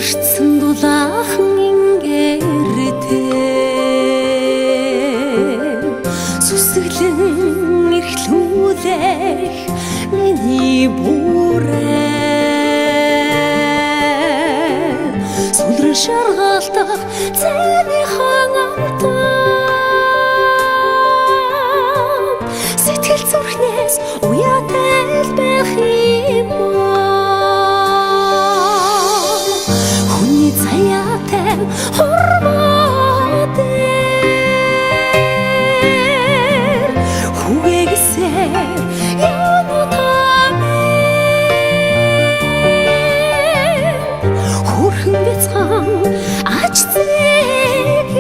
өршсөн дулаахан ингэртэй сүсгэлэн эрхлүүлэх миний бүрээ сүлрэн шаргаалтах цэний ханамтан сэтгэл зүрхнээс уяатай байх юм хүний заяатай хормоодэр хүгээсээр янутамын хөрхөн бяцхан ач зэгээр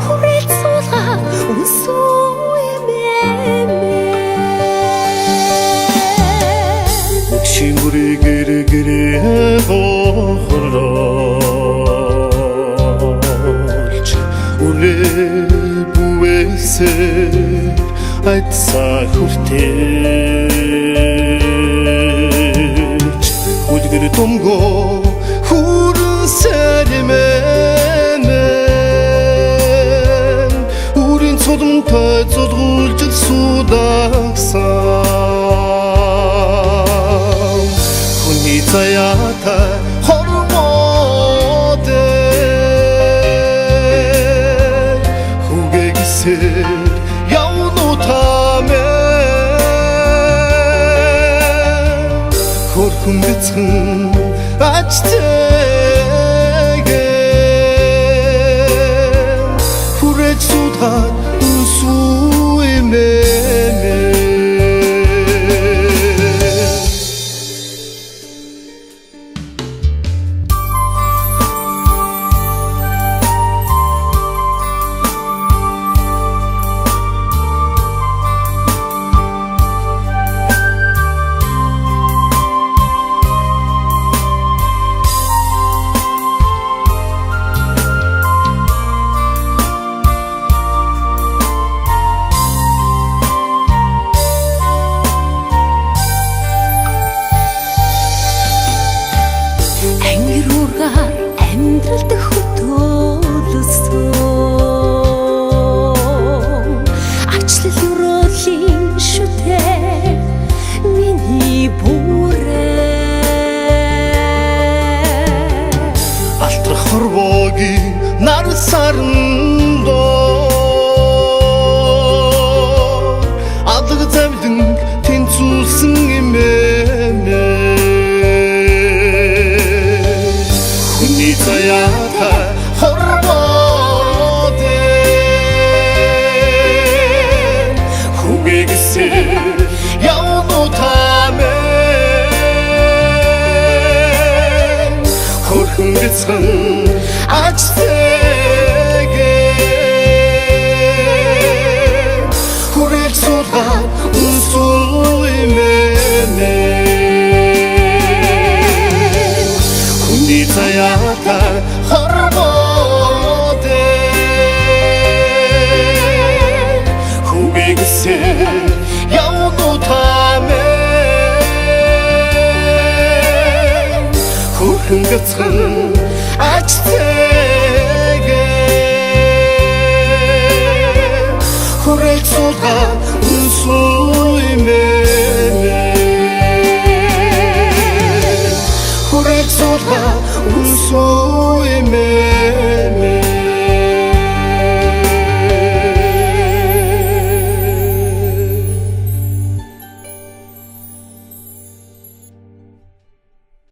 хүрээд суулгаад үнсүү эмээ Шимური гэргэрэ хохоролч үлээ бүвэсэр айдсаа хүртэж үлгэр томгоо хүрэн сэрэмэн үрийн цодомтой цодгуулж судагсан заяата хормоодэр хүгээгсээр явнутамын хөрхөн бяцхан ач зэгээр хүрээд судгаад үнсүү эмээ амьдралд хөтөлсөн ачлал юролын шүтээ миний бүрээ алтрах хорвогийн нар сарндоо алга завлан тэнцүүлсэн эмээ заяата хормоодэр хүгээгсээр явнутамын хөрхөн бяцхан ач зэгээр хүрээд суулгаад үнсүү эмээ хүний заяата хормоодэр хүгээгсээр явнутамын хөрхөн бяцхан ач зэгээр хүрээд суулгаад